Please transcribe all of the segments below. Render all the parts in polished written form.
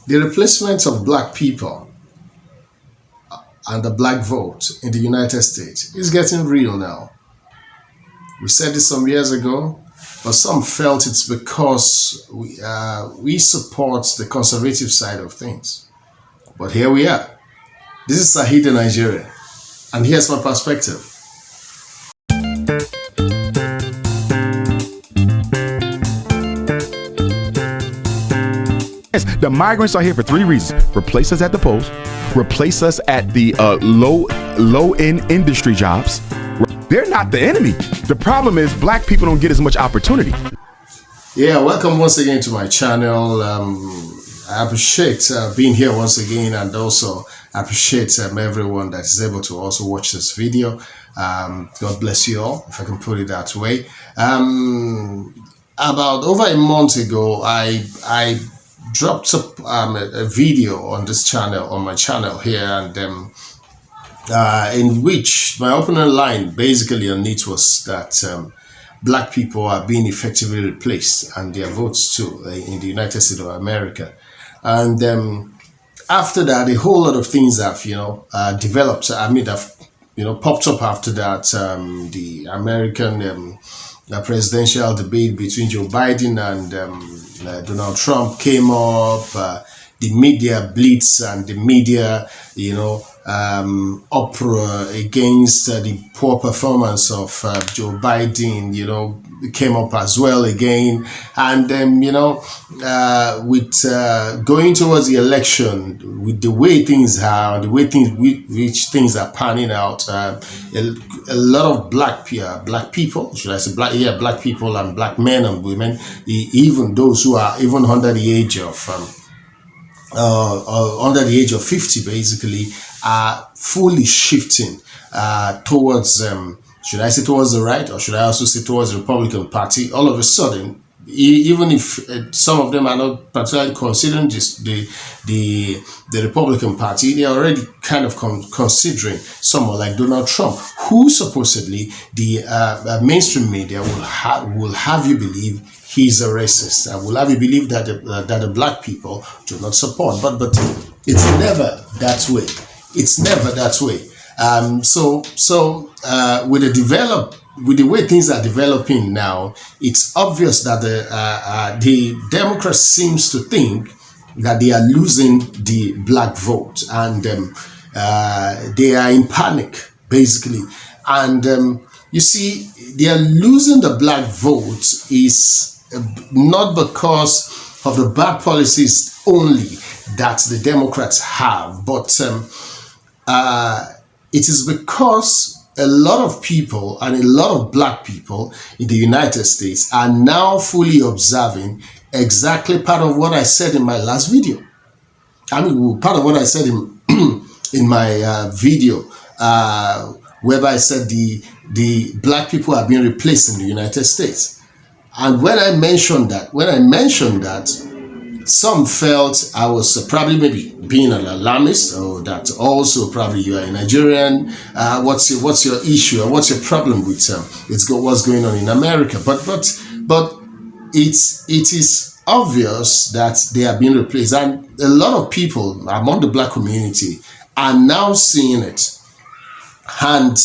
The replacement of black people and the black vote in the United States is getting real now. We said this some years ago, but some felt it's because we support the conservative side of things. But here we are. This is Sahid in Nigeria, and here's my perspective. The migrants are here for three reasons: replace us at the polls, replace us at the low end industry jobs. They're not the enemy. The problem is black people don't get as much opportunity. Yeah, welcome once again to my channel. I appreciate being here once again, and also appreciate everyone that is able to also watch this video. God bless you all, if I can put it that way. About over a month ago, I dropped up a video on this channel, on my channel here, and in which my opening line basically on it was that black people are being effectively replaced and their votes too in the United States of America. And after that, a whole lot of things have developed. I mean, have popped up after that. The American presidential debate between Joe Biden and Donald Trump came up. The media blitz and the media, uproar against the poor performance of Joe Biden, came up as well again. And with going towards the election, with the way things are, the way which things are panning out, a lot of black people, should I say black people and black men and women, even those who are even under the age of 50 basically, are fully shifting towards should I say towards the right, or should I also say towards the Republican Party. All of a sudden, even if some of them are not particularly considering the Republican Party, they are already kind of considering someone like Donald Trump, who supposedly the mainstream media will have you believe he's a racist. I will have you believe that the black people do not support, but it's never that way. It's never that way. With the way things are developing now, it's obvious that the Democrats seems to think that they are losing the black vote, and they are in panic basically. And you see, they are losing the black vote is not because of the bad policies only that the Democrats have, but it is because a lot of people and a lot of black people in the United States are now fully observing exactly part of what I said in my last video. I mean, part of what I said in my video, whereby I said the black people are being replaced in the United States. And when I mentioned that, some felt I was probably maybe being an alarmist, or that also probably you are a Nigerian. What's your issue, or what's your problem with what's going on in America? But it is obvious that they are being replaced, and a lot of people among the black community are now seeing it, and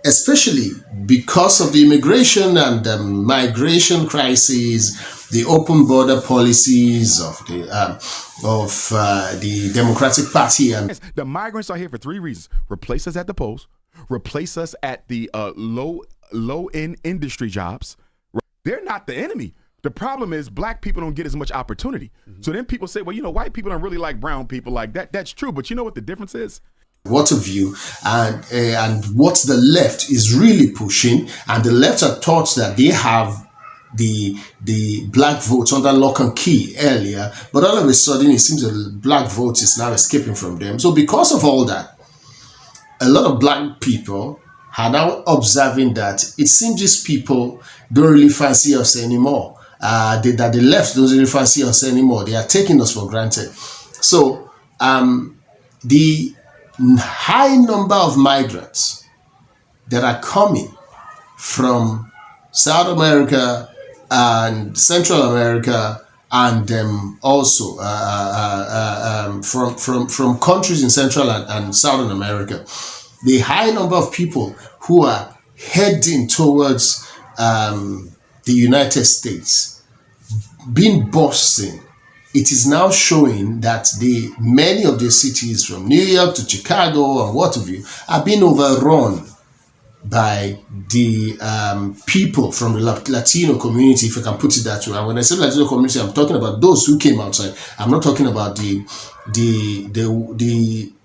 especially because of the immigration and migration crisis, the open border policies of the Democratic Party. And the migrants are here for three reasons: replace us at the polls, replace us at the low end industry jobs. They're not the enemy. The problem is black people don't get as much opportunity. So then people say, well, white people don't really like brown people like that. That's true, but you know what the difference is? What of you and what the left is really pushing, and the left are taught that they have the black votes under lock and key earlier, but all of a sudden it seems the black vote is now escaping from them. So because of all that, a lot of black people are now observing that it seems these people don't really fancy us anymore. That the left doesn't really fancy us anymore. They are taking us for granted. So the high number of migrants that are coming from South America and Central America and also from countries in Central and Southern America. The high number of people who are heading towards the United States, being Boston, it is now showing that many of the cities from New York to Chicago and what have you are being overrun by the people from the Latino community, if I can put it that way. And when I say Latino community, I'm talking about those who came outside. I'm not talking about the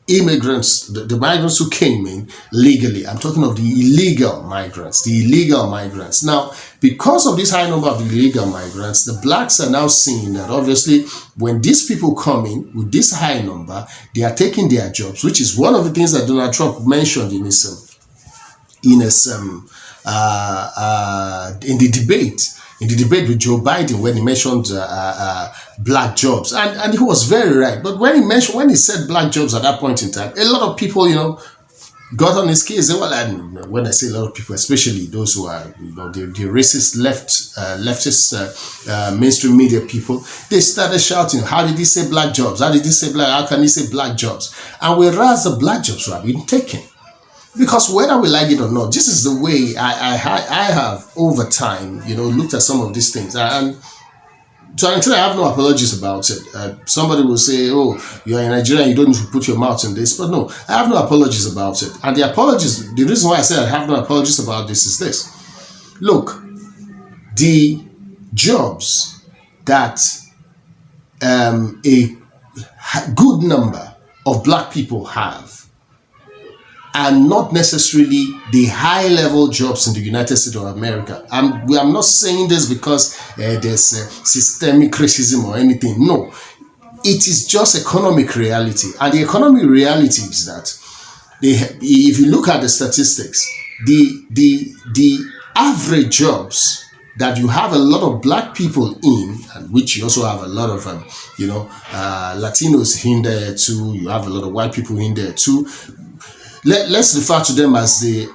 immigrants, the migrants who came in legally. I'm talking of the illegal migrants, Now, because of this high number of illegal migrants, the blacks are now seeing that obviously when these people come in with this high number, they are taking their jobs, which is one of the things that Donald Trump mentioned in the debate with Joe Biden, when he mentioned black jobs, and he was very right. But when he said black jobs at that point in time, a lot of people, got on his case. Well, and when I say a lot of people, especially those who are, the racist leftist mainstream media people, they started shouting, "How did he say black jobs? How did he say black? How can he say black jobs?" And whereas the black jobs were being taken. Because whether we like it or not, this is the way I have over time, looked at some of these things. And to an extent, I have no apologies about it. Somebody will say, "Oh, you're in Nigeria, you don't need to put your mouth in this." But no, I have no apologies about it. And the reason why I say I have no apologies about this is this. Look, the jobs that a good number of black people have and not necessarily the high-level jobs in the United States of America. I'm not saying this because there's systemic racism or anything. No, it is just economic reality. And the economic reality is that if you look at the statistics, the average jobs that you have a lot of black people in, and which you also have a lot of Latinos in there too. You have a lot of white people in there too. Let's refer to them as the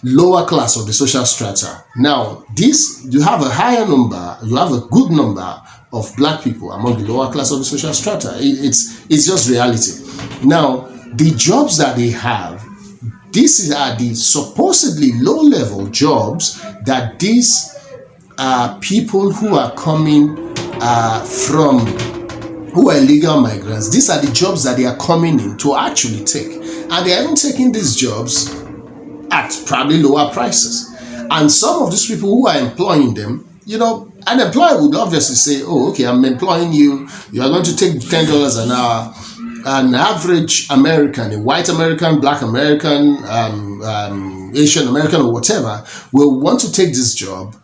lower class of the social strata. Now, you have a good number of black people among the lower class of the social strata. It's just reality. Now, the jobs that they have, these are the supposedly low-level jobs that these people who are coming who are illegal migrants, these are the jobs that they are coming in to actually take. And they are even taking these jobs at probably lower prices. And some of these people who are employing them, an employer would obviously say, "Oh, okay, I'm employing you. You are going to take $10 an hour." An average American, a white American, black American, Asian American, or whatever, will want to take this job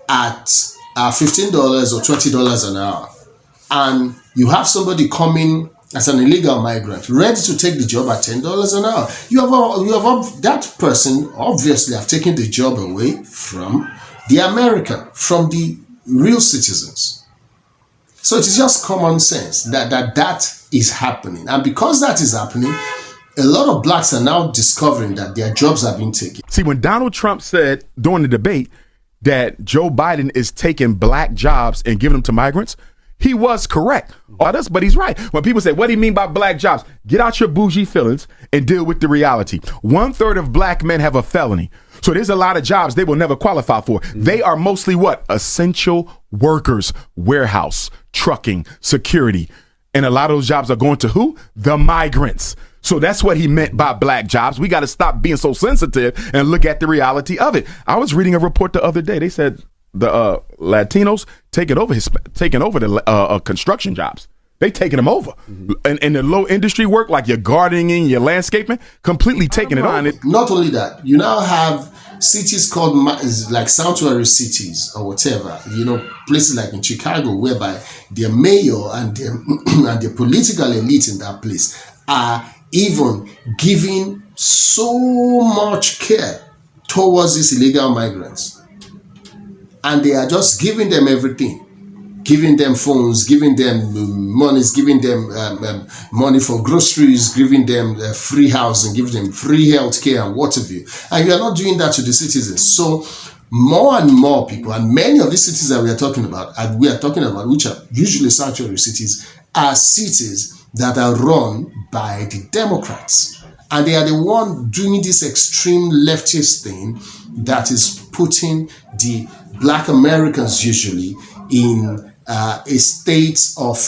at $15 or $20 an hour. And you have somebody coming as an illegal migrant, ready to take the job at $10 an hour. That person obviously have taken the job away from the American, from the real citizens. So it is just common sense that is happening. And because that is happening, a lot of blacks are now discovering that their jobs are being taken. See, when Donald Trump said during the debate that Joe Biden is taking black jobs and giving them to migrants, he was correct. But he's right. When people say, "What do you mean by black jobs?" Get out your bougie feelings and deal with the reality. 1/3 of black men have a felony. So there's a lot of jobs they will never qualify for. They are mostly what? Essential workers, warehouse, trucking, security. And a lot of those jobs are going to who? The migrants. So that's what he meant by black jobs. We got to stop being so sensitive and look at the reality of it. I was reading a report the other day. They said the Latinos taking over the construction jobs. They taking them over. And the low industry work, like your gardening, your landscaping, completely taking it on. Not only that, you now have cities called like sanctuary cities or whatever, places like in Chicago, whereby their mayor and the political elite in that place are even giving so much care towards these illegal migrants. And they are just giving them everything. Giving them phones, giving them monies, giving them money for groceries, giving them free housing, giving them free health care and what have you. And you are not doing that to the citizens. So more and more people, and many of these cities that we are talking about, which are usually sanctuary cities, are cities that are run by the Democrats. And they are the one doing this extreme leftist thing that is putting the black Americans usually in a state of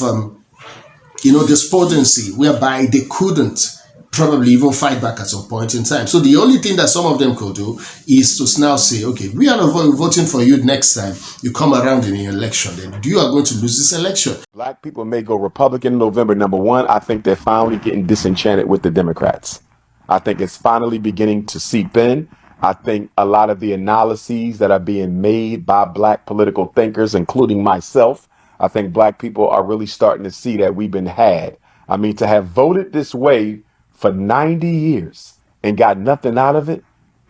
despondency, whereby they couldn't probably even fight back at some point in time. So the only thing that some of them could do is to now say, okay, we are not voting for you next time you come around in an election, then you are going to lose this election. Black people may go Republican in November. Number one, I think they're finally getting disenchanted with the Democrats. I think it's finally beginning to seep in. I think a lot of the analyses that are being made by black political thinkers, including myself, I think black people are really starting to see that we've been had. I mean, to have voted this way for 90 years and got nothing out of it,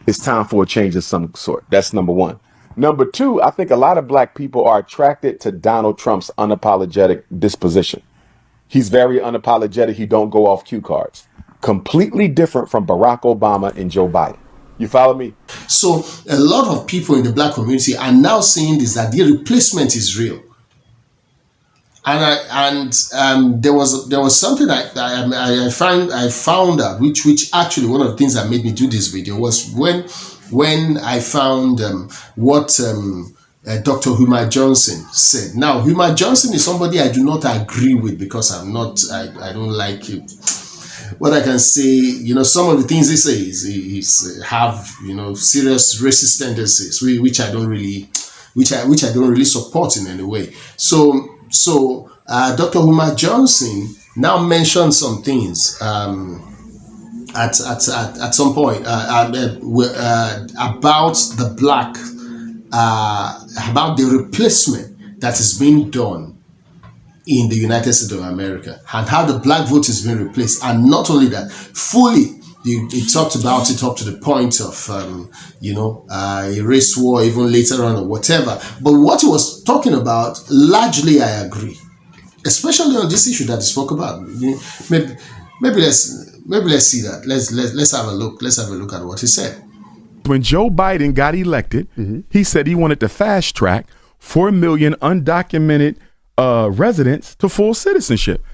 it's time for a change of some sort. That's number one. Number two, I think a lot of black people are attracted to Donald Trump's unapologetic disposition. He's very unapologetic. He don't go off cue cards. Completely different from Barack Obama and Joe Biden. You follow me? So a lot of people in the black community are now saying this, that the replacement is real. And there was something I found out, which actually one of the things that made me do this video was when I found what Dr. Umar Johnson said. Now, Umar Johnson is somebody I do not agree with, because I don't like it. What I can say, some of the things he says, he's have serious racist tendencies, which I don't really support in any way. So Dr. Umar Johnson now mentioned some things at some point about the black, about the replacement that is being done in the United States of America, and how the black vote is being replaced. And not only that, fully he talked about it up to the point of a race war, even later on, or whatever. But what he was talking about, largely I agree, especially on this issue that he spoke about. Maybe let's see that. Let's have a look. Let's have a look at what he said. When Joe Biden got elected, he said he wanted to fast track 4 million undocumented residents to full citizenship.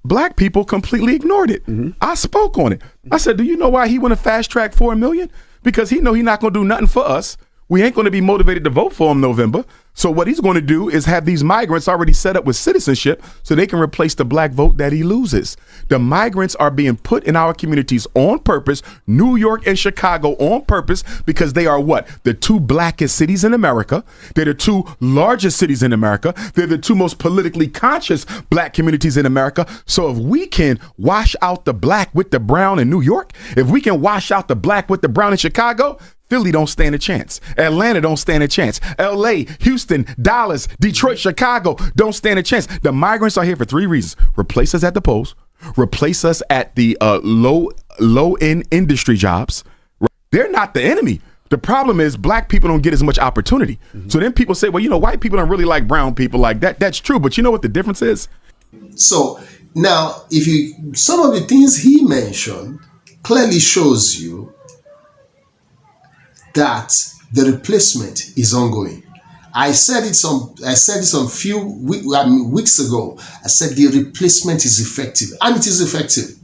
Black people completely ignored it. I spoke on it. I said, do you know why he want to fast track 4 million? Because he know he's not going to do nothing for us. We ain't going to be motivated to vote for him November. So what he's going to do is have these migrants already set up with citizenship so they can replace the black vote that he loses. The migrants are being put in our communities on purpose, New York and Chicago on purpose, because they are what? The two blackest cities in America. They're the two largest cities in America. They're the two most politically conscious black communities in America. So if we can wash out the black with the brown in New York, if we can wash out the black with the brown in Chicago, Philly don't stand a chance. Atlanta don't stand a chance. LA, Houston, Dallas, Detroit, Chicago don't stand a chance. The migrants are here for 3 reasons. Replace us at the polls, replace us at the low-end industry jobs. They're not the enemy. The problem is black people don't get as much opportunity. So then people say, well, white people don't really like brown people like that. That's true. But you know what the difference is? So now, some of the things he mentioned clearly shows you that the replacement is ongoing. I said it some few weeks ago. I said the replacement is effective, and it is effective.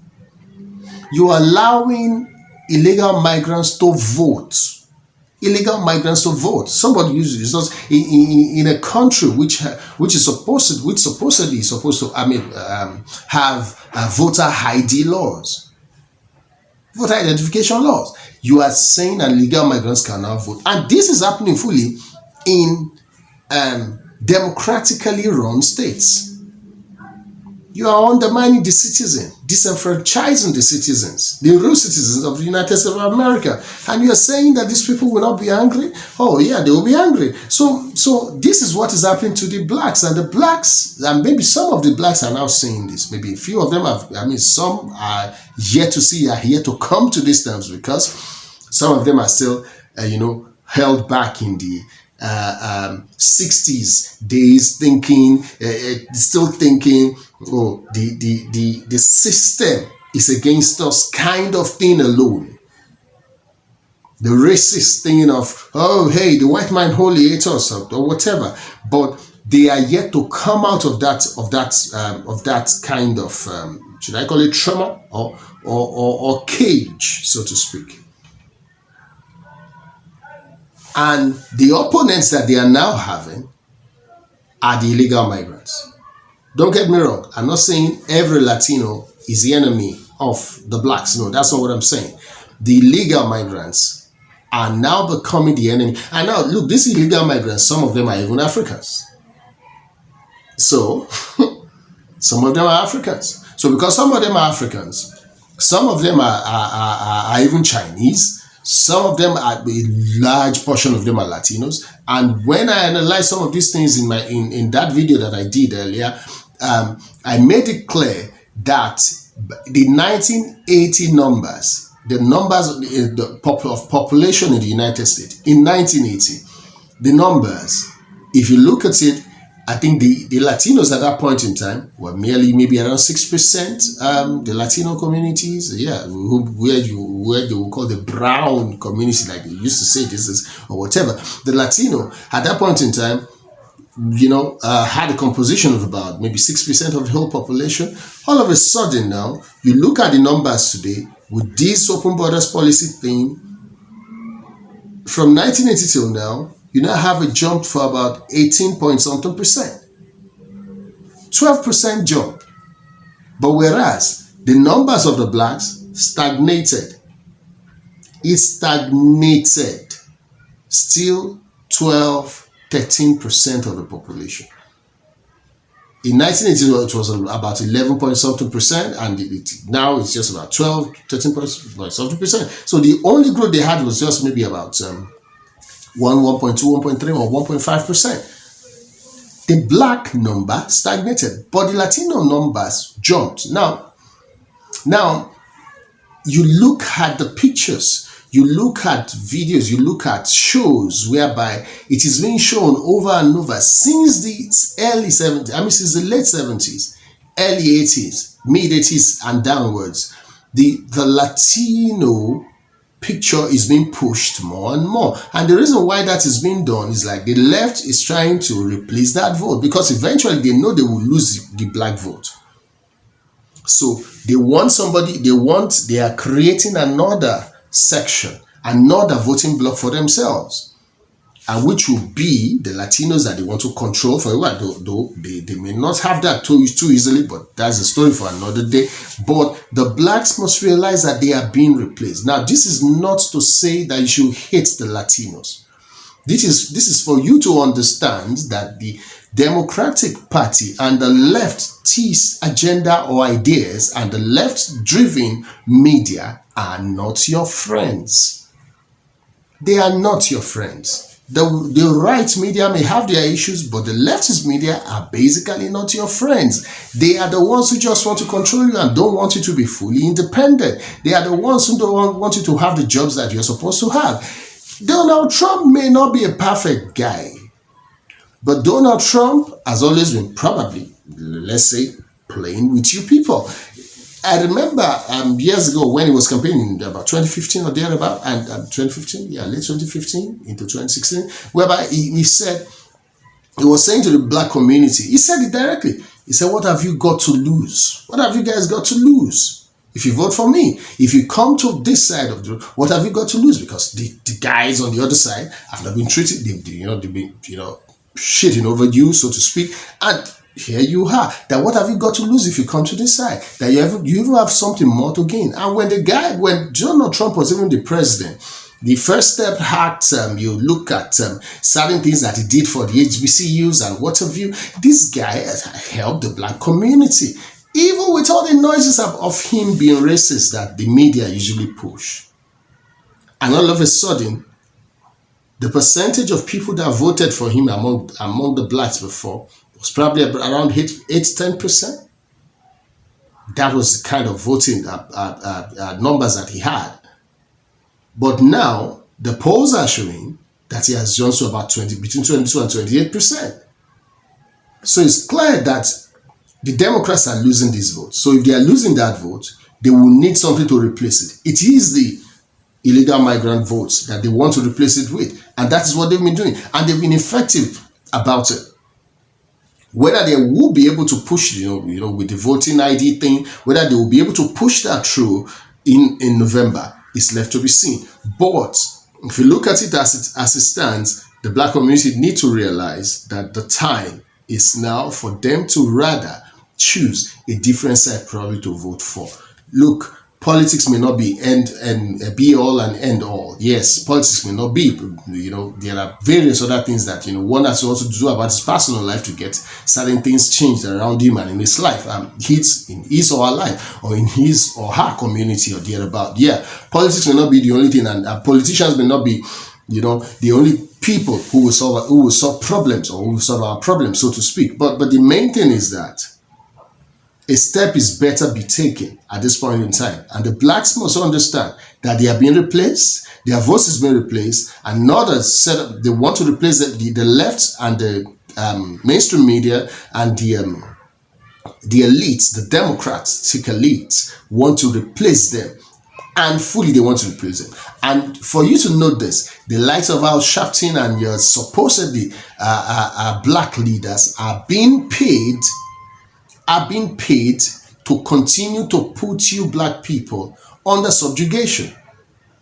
You are allowing illegal migrants to vote. Somebody uses it in a country which supposedly is supposed to have voter ID laws, voter identification laws. You are saying that illegal migrants can now vote, and this is happening fully in democratically run states. You are undermining the citizen, disenfranchising the citizens, the real citizens of the United States of America. And you are saying that these people will not be angry? Oh yeah, they will be angry. So this is what is happening to the blacks. And the blacks, and maybe some of the blacks are now saying this. Maybe a few of them some are yet to see, are yet to come to these terms, because some of them are still, held back in the 60s days, still thinking, oh, the system is against us, kind of thing alone. The racist thing of, oh, hey, the white man wholly ate us or whatever. But they are yet to come out of that kind of, should I call it trauma or cage, so to speak. And the opponents that they are now having are the illegal migrants. Don't get me wrong. I'm not saying every Latino is the enemy of the blacks. No, that's not what I'm saying. The illegal migrants are now becoming the enemy. And now, look, these illegal migrants, some of them are even Africans. So, some of them are Africans. So, because some of them are Africans, some of them are even Chinese. Some of them are, a large portion of them are Latinos. And when I analyze some of these things in that video that I did earlier, I made it clear that the 1980 numbers, the numbers of population in the United States in 1980, the numbers, if you look at it, I think the Latinos at that point in time were merely maybe around 6%. The Latino communities, yeah, where they would call the brown community, like they used to say this is or whatever. The Latino at that point in time, had a composition of about maybe 6% of the whole population. All of a sudden now, you look at the numbers today with this open borders policy thing, from 1980 till now, you now have a jump for about 18 point something percent. 12% jump. But whereas the numbers of the blacks stagnated. It stagnated. Still 12, 13% of the population. In 1980, it was about 11 point something percent, and now it's just about 12, 13 point something percent. So the only growth they had was just maybe about 1.2, 1.3, or 1.5%. The black number stagnated, but the Latino numbers jumped. Now, you look at the pictures, you look at videos, you look at shows whereby it is being shown over and over since the early 70s, since the late 70s, early 80s, mid 80s and downwards. The Latino picture is being pushed more and more. And the reason why that is being done is like the left is trying to replace that vote, because eventually they know they will lose the black vote. So they are creating another section, another voting bloc for themselves, and which will be the Latinos that they want to control for a while. Though they may not have that too easily, but that's a story for another day. But the blacks must realize that they are being replaced. Now, this is not to say that you should hate the Latinos. This is for you to understand that the Democratic Party and the leftist agenda or ideas and the left-driven media are not your friends. They are not your friends. The right media may have their issues, but the leftist media are basically not your friends. They are the ones who just want to control you and don't want you to be fully independent. They are the ones who don't want you to have the jobs that you're supposed to have. Donald Trump may not be a perfect guy, but Donald Trump has always been probably, let's say, playing with you people. I remember years ago when he was campaigning, about 2015 or thereabout, and 2015, late 2015 into 2016, whereby he said, he was saying to the black community, he said it directly. He said, what have you got to lose? What have you guys got to lose? If you vote for me, if you come to this side of the road, what have you got to lose? Because the guys on the other side have not been treated, they've been shitting over you, so to speak, and here you are. That what have you got to lose if you come to this side? That you even have something more to gain. And when Donald Trump was even the president, the first step had you look at certain things that he did for the HBCUs and what have you. This guy has helped the black community, even with all the noises of him being racist that the media usually push. And all of a sudden, the percentage of people that voted for him among the blacks before was probably around 8-10%. That was the kind of voting numbers that he had. But now the polls are showing that he has jumped to about between 22 and 28%. So it's clear that the Democrats are losing this vote. So if they are losing that vote, they will need something to replace it. It illegal migrant votes that they want to replace it with. And that is what they've been doing. And they've been effective about it. Whether they will be able to push, with the voting ID thing, whether they will be able to push that through in November is left to be seen. But if you look at it as it stands, the black community need to realize that the time is now for them to rather choose a different side probably to vote for. Look, politics may not be be all and end all. Yes, politics may not be. There are various other things that one has to also do about his personal life to get certain things changed around him and in his life, in his or her life, or in his or her community or thereabout. Yeah, politics may not be the only thing, and politicians may not be, the only people who will solve problems, or who will solve our problems, so to speak. But the main thing is that a step is better be taken at this point in time. And the blacks must understand that they are being replaced, their voice is being replaced, and not as set up, they want to replace the left and the mainstream media and the elites, the democratic elites want to replace them. And fully they want to replace them. And for you to note this, the likes of Al Sharpton and your supposedly black leaders are being paid to continue to put you black people under subjugation,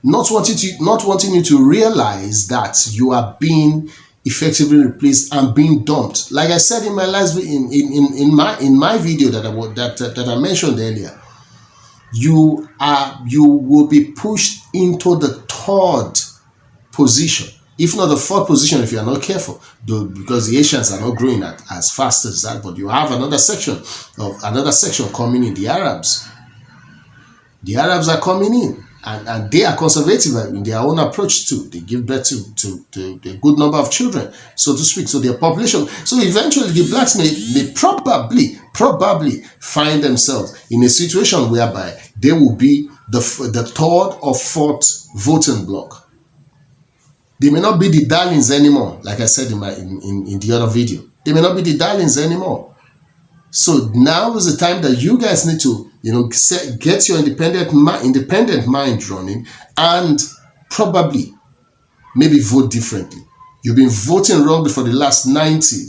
not wanting you to realize that you are being effectively replaced and being dumped. Like I said in my last in my video that I mentioned earlier, you will be pushed into the third position, if not the fourth position, if you are not careful, because the Asians are not growing as fast as that. But you have another section coming in, the Arabs. The Arabs are coming in, and they are conservative in their own approach too. They give birth to a good number of children, so to speak. So their population. So eventually, the blacks may probably find themselves in a situation whereby they will be the third or fourth voting bloc. They may not be the darlings anymore, like I said in the other video. They may not be the darlings anymore. So now is the time that you guys need to, get your independent mind running, and probably maybe vote differently. You've been voting wrongly for the last 90,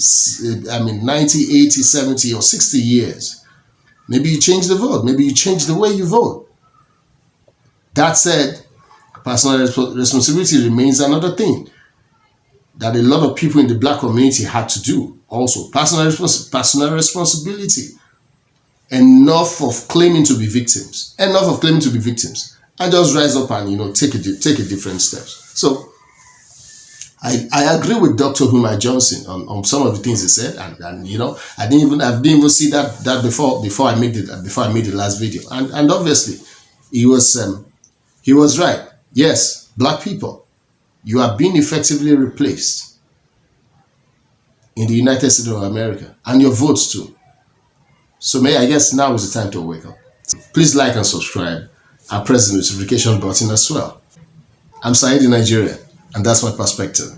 80, 70, or 60 years. Maybe you change the vote. Maybe you change the way you vote. That said, personal responsibility remains another thing that a lot of people in the black community had to do. Also, personal responsibility. Enough of claiming to be victims. And just rise up and take a different steps. So I agree with Dr. Umar Johnson on some of the things he said, and I didn't even see that before I made the last video, and obviously he was right. Yes, black people, you are being effectively replaced in the United States of America, and your votes too. So I guess now is the time to wake up. Please like and subscribe, and press the notification button as well. I'm Saeed in Nigeria, and that's my perspective.